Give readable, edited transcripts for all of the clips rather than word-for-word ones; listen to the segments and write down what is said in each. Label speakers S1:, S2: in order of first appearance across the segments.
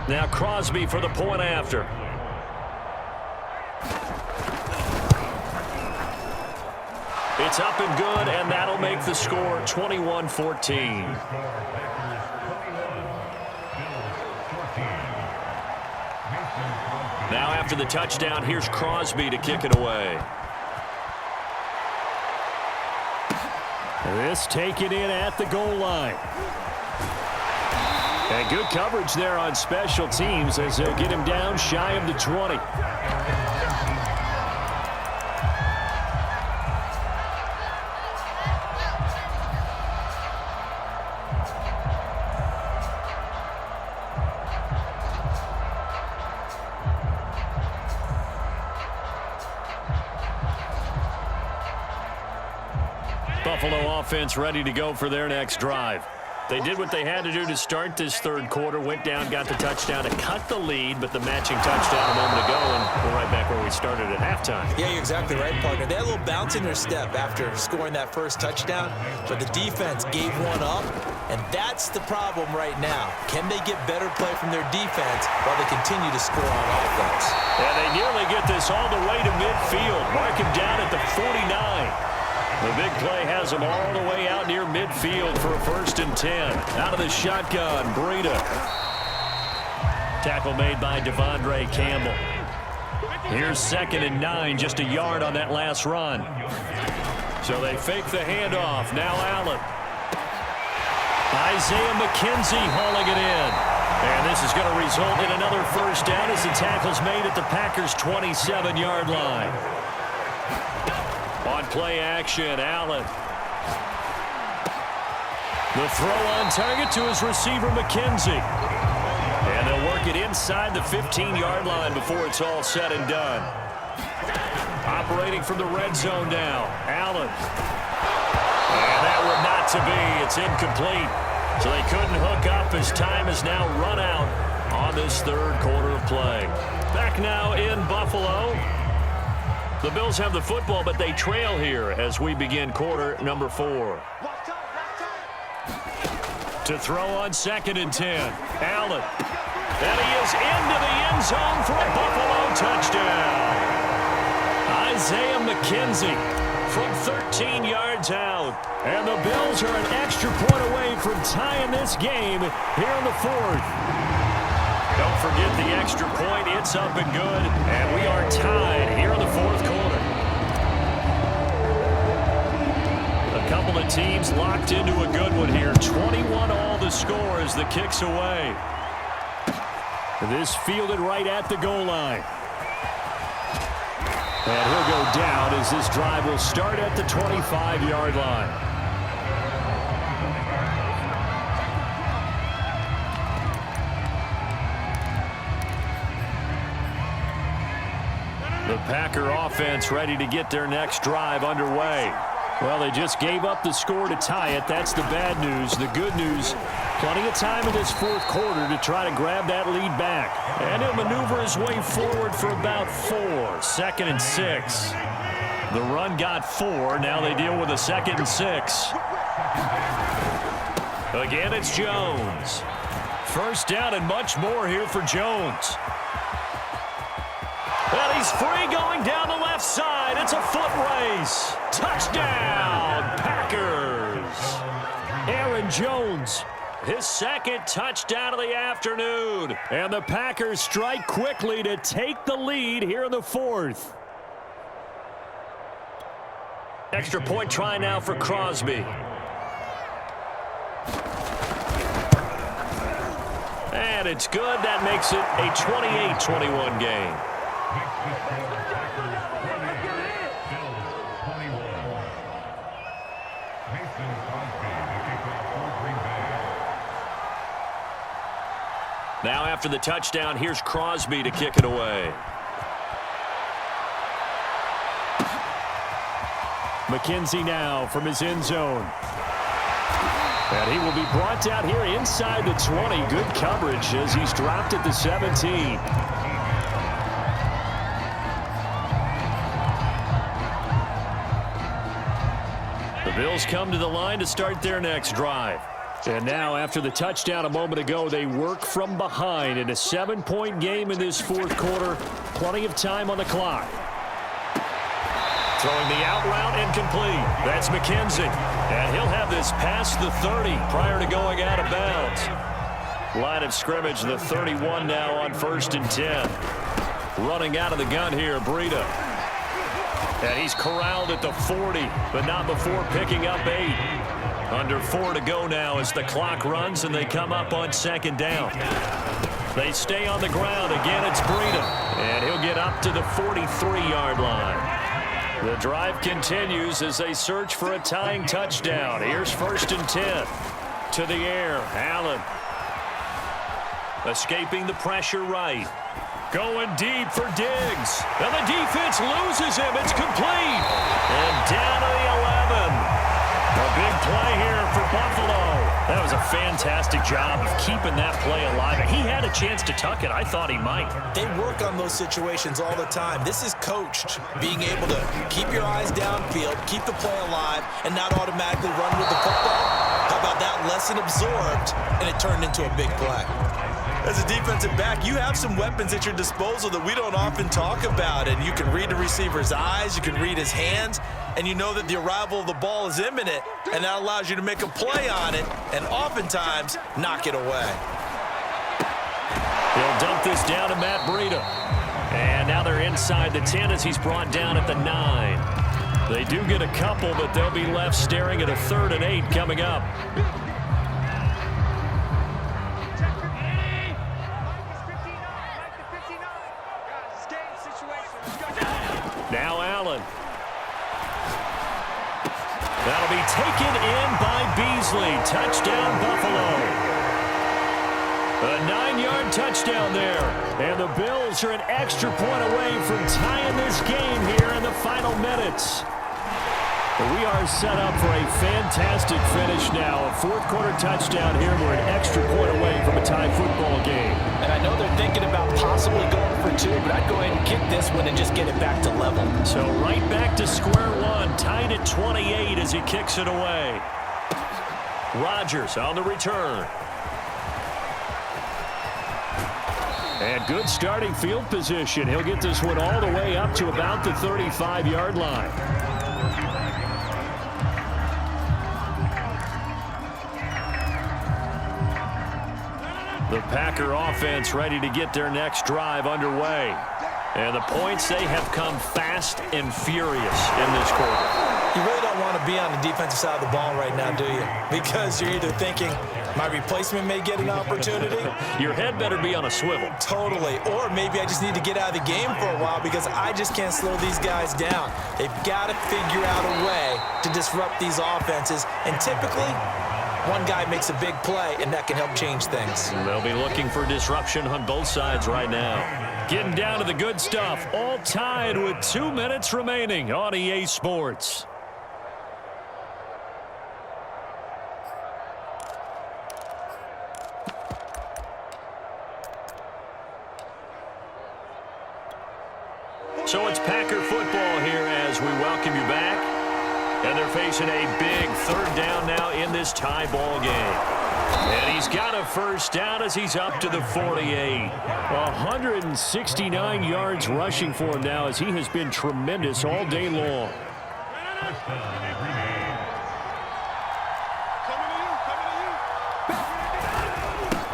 S1: Now Crosby for the point after. It's up and good, and that'll make the score 21-14. Now after the touchdown, here's Crosby to kick it away. This taken in at the goal line. And good coverage there on special teams as they'll get him down shy of the 20. Buffalo offense ready to go for their next drive. They did what they had to do to start this third quarter, went down, got the touchdown to cut the lead, but the matching touchdown a moment ago, and we're right back where we started at halftime.
S2: Yeah, you're exactly right, partner. They had a little bounce in their step after scoring that first touchdown, but the defense gave one up, and that's the problem right now. Can they get better play from their defense while they continue to score on offense?
S1: And they nearly get this all the way to midfield. Mark him down at the 49. The big play has them all the way out near midfield for a 1st and 10. Out of the shotgun, Breida. Tackle made by Devondre Campbell. Here's 2nd and 9, just a yard on that last run. So they fake the handoff. Now Allen. Isaiah McKenzie hauling it in. And this is going to result in another 1st down as the tackle's made at the Packers' 27-yard line. On play action, Allen. The throw on target to his receiver, McKenzie. And they'll work it inside the 15-yard line before it's all said and done. Operating from the red zone now, Allen. And that would not to be. It's incomplete. So they couldn't hook up as time is now run out on this third quarter of play. Back now in Buffalo. The Bills have the football, but they trail here as we begin quarter number 4. To throw on 2nd and 10. Allen. And he is into the end zone for a Buffalo touchdown. Isaiah McKenzie from 13 yards out. And the Bills are an extra point away from tying this game here in the 4th. Don't forget the extra point. It's up and good. And we are tied here in the 4th quarter. A couple of teams locked into a good one here. 21 all the score as the kick's away. This fielded right at the goal line. And he'll go down as this drive will start at the 25-yard line. The Packer offense ready to get their next drive underway. Well, they just gave up the score to tie it. That's the bad news. The good news, plenty of time in this 4th quarter to try to grab that lead back. And he'll maneuver his way forward for about 4. 2nd and 6. The run got 4. Now they deal with a 2nd and 6. Again, it's Jones. 1st down and much more here for Jones. And he's free going down the left side. It's a foot race. Touchdown, Packers. Aaron Jones, his 2nd touchdown of the afternoon. And the Packers strike quickly to take the lead here in the 4th. Extra point try now for Crosby. And it's good. That makes it a 28-21 game. Now after the touchdown, here's Crosby to kick it away. McKenzie now from his end zone. And he will be brought down here inside the 20. Good coverage as he's dropped at the 17. The Bills come to the line to start their next drive. And now, after the touchdown a moment ago, they work from behind in a 7-point game in this fourth quarter. Plenty of time on the clock. Throwing the out route incomplete. That's McKenzie. And he'll have this past the 30 prior to going out of bounds. Line of scrimmage, the 31 now on 1st and 10. Running out of the gun here, Breida. And he's corralled at the 40, but not before picking up 8. Under 4 to go now as the clock runs and they come up on 2nd down. They stay on the ground. Again, it's Breida. And he'll get up to the 43-yard line. The drive continues as they search for a tying touchdown. Here's 1st and 10. To the air, Allen. Escaping the pressure right. Going deep for Diggs. And the defense loses him. It's complete. And down to the 11. A big play here for Buffalo. That was a fantastic job of keeping that play alive. He had a chance to tuck it. I thought he might.
S2: They work on those situations all the time. This is coached, being able to keep your eyes downfield, keep the play alive, and not automatically run with the football. How about that lesson absorbed, and it turned into a big play? As a defensive back, you have some weapons at your disposal that we don't often talk about, and you can read the receiver's eyes, you can read his hands, and you know that the arrival of the ball is imminent, and that allows you to make a play on it and oftentimes knock it away.
S1: He'll dump this down to Matt Breida. And now they're inside the 10 as he's brought down at the 9. They do get a couple, but they'll be left staring at a 3rd and 8 coming up. Now Allen. That'll be taken in by Beasley. Touchdown, Buffalo. A 9-yard touchdown there. And the Bills are an extra point away from tying this game here in the final minutes. We are set up for a fantastic finish now. A fourth-quarter touchdown here. We're an extra point away from a tie football game.
S3: And I know they're thinking about possibly going for 2, but I'd go ahead and kick this one and just get it back to level.
S1: So right back to square one, tied at 28 as he kicks it away. Rodgers on the return. And good starting field position. He'll get this one all the way up to about the 35-yard line. The Packer offense ready to get their next drive underway. And the points, they have come fast and furious in this quarter.
S2: You really don't want to be on the defensive side of the ball right now, do you? Because you're either thinking, my replacement may get an opportunity.
S1: Your head better be on a swivel.
S2: Totally. Or maybe I just need to get out of the game for a while because I just can't slow these guys down. They've got to figure out a way to disrupt these offenses. And typically, one guy makes a big play, and that can help change things.
S1: They'll be looking for disruption on both sides right now. Getting down to the good stuff, all tied with 2 minutes remaining on EA Sports. So it's Packer football here as we welcome you back. And they're facing a big 3rd down now in this tie ball game. And he's got a first down as he's up to the 48. 169 yards rushing for him now as he has been tremendous all day long.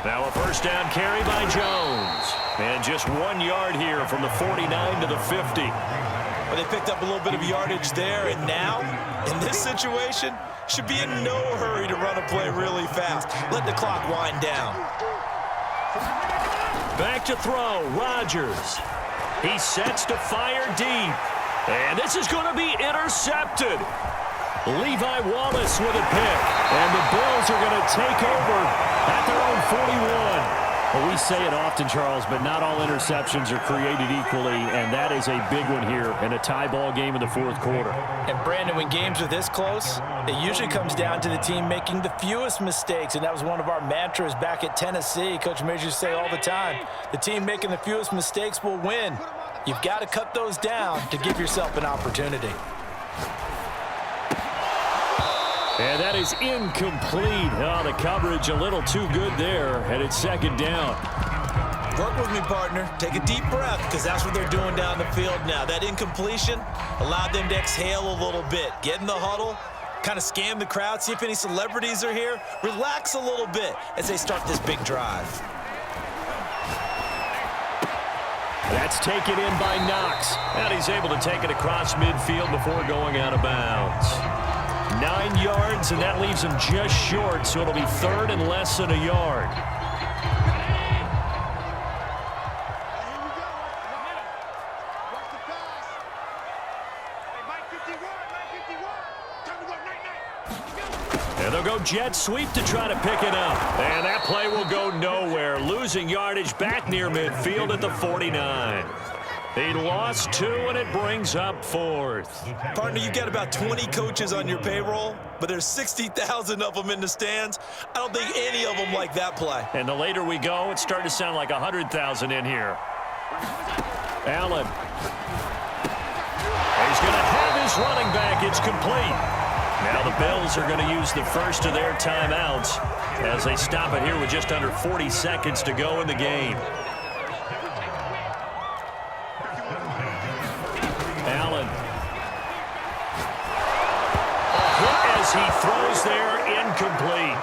S1: Now a first down carry by Jones. And just 1 yard here from the 49 to the 50.
S2: Well, they picked up a little bit of yardage there, and now, in this situation, should be in no hurry to run a play really fast. Let the clock wind down.
S1: Back to throw, Rodgers. He sets to fire deep. And this is going to be intercepted. Levi Wallace with a pick. And the Bills are going to take over at their own 41. Well, we say it often, Charles, but not all interceptions are created equally, and that is a big one here in a tie ball game in the fourth quarter.
S3: And, Brandon, when games are this close, it usually comes down to the team making the fewest mistakes, and that was one of our mantras back at Tennessee. Coach Majors used to say all the time, the team making the fewest mistakes will win. You've got to cut those down to give yourself an opportunity.
S1: And that is incomplete. Oh, the coverage a little too good there, and it's second down.
S2: Work with me, partner. Take a deep breath, because that's what they're doing down the field now. That incompletion allowed them to exhale a little bit. Get in the huddle, kind of scan the crowd, see if any celebrities are here. Relax a little bit as they start this big drive.
S1: That's taken in by Knox. And he's able to take it across midfield before going out of bounds. 9 yards, and that leaves him just short, so it'll be third and less than a yard. And they'll go jet sweep to try to pick it up. And that play will go nowhere, losing yardage back near midfield at the 49. He lost 2, and it brings up 4th.
S2: Partner, you've got about 20 coaches on your payroll, but there's 60,000 of them in the stands. I don't think any of them like that play.
S1: And the later we go, it's starting to sound like 100,000 in here. Allen. He's going to have his running back. It's complete. Now the Bills are going to use the first of their timeouts as they stop it here with just under 40 seconds to go in the game. Allen. As he throws there, incomplete.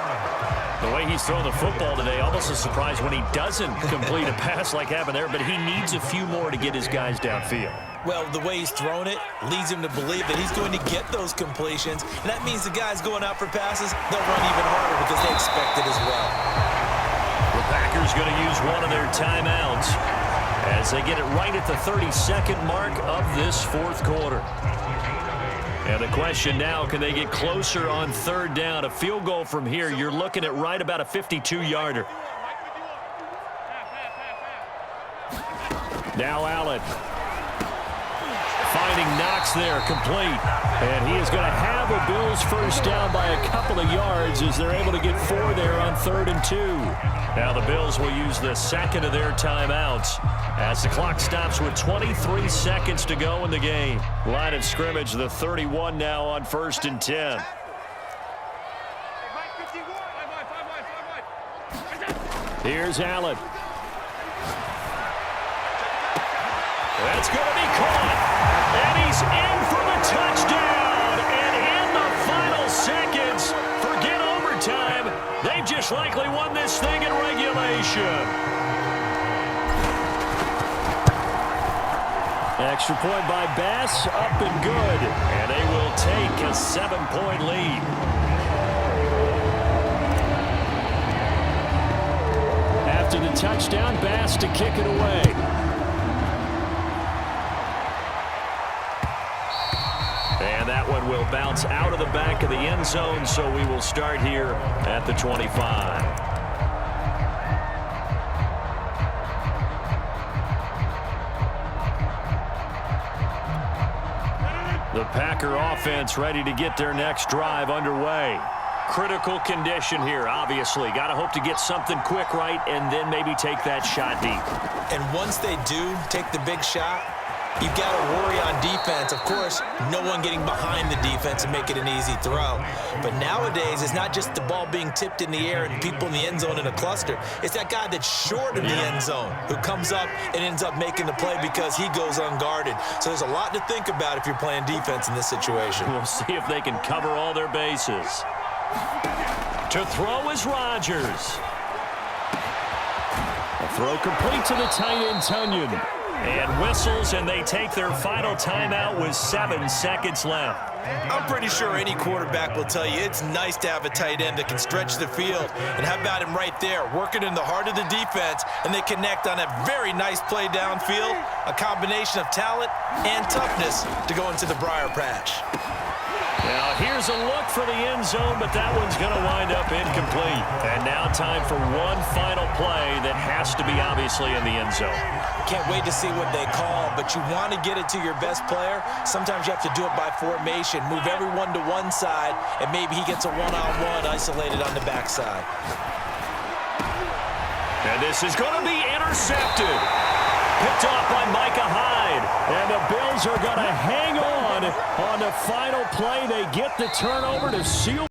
S1: The way he's throwing the football today, almost a surprise when he doesn't complete a pass like happened there, but he needs a few more to get his guys downfield.
S2: Well, the way he's thrown it leads him to believe that he's going to get those completions, and that means the guys going out for passes, they'll run even harder because they expect it as well.
S1: The Packers going to use one of their timeouts as they get it right at the 32nd mark of this 4th quarter. And the question now, can they get closer on 3rd down? A field goal from here, you're looking at right about a 52-yarder. Now Allen. Finding Knox there, complete. And he is going to have a Bills first down by a couple of yards as they're able to get 4 there on 3rd and 2. Now the Bills will use the second of their timeouts as the clock stops with 23 seconds to go in the game. Line of scrimmage, the 31 now on 1st and 10. Here's Allen. That's going to be caught. And he's in for the touchdown. And in the final seconds, forget overtime. They've just likely won this thing in regulation. Extra point by Bass, up and good. And they will take a 7-point lead. After the touchdown, Bass to kick it away. And that one will bounce out of the back of the end zone, so we will start here at the 25. The Packer offense ready to get their next drive underway. Critical condition here, obviously. Got to hope to get something quick right and then maybe take that shot deep.
S2: And once they do take the big shot, you've got to worry on defense. Of course, no one getting behind the defense and make it an easy throw. But nowadays, it's not just the ball being tipped in the air and people in the end zone in a cluster. It's that guy that's short of the end zone who comes up and ends up making the play because he goes unguarded. So there's a lot to think about if you're playing defense in this situation.
S1: We'll see if they can cover all their bases. To throw is Rodgers. A throw complete to the tight end, Tunyon. And whistles, and they take their final timeout with 7 seconds left.
S2: I'm pretty sure any quarterback will tell you it's nice to have a tight end that can stretch the field. And how about him right there, working in the heart of the defense, and they connect on a very nice play downfield, a combination of talent and toughness to go into the briar patch.
S1: Now, here's a look for the end zone, but that one's going to wind up incomplete. And now time for one final play that has to be obviously in the end zone.
S2: Can't wait to see what they call, but you want to get it to your best player. Sometimes you have to do it by formation. Move everyone to one side, and maybe he gets a one-on-one isolated on the backside.
S1: And this is going to be intercepted. Picked off by Micah Hyde. And the Bills are going to hang on the final play. They get the turnover to seal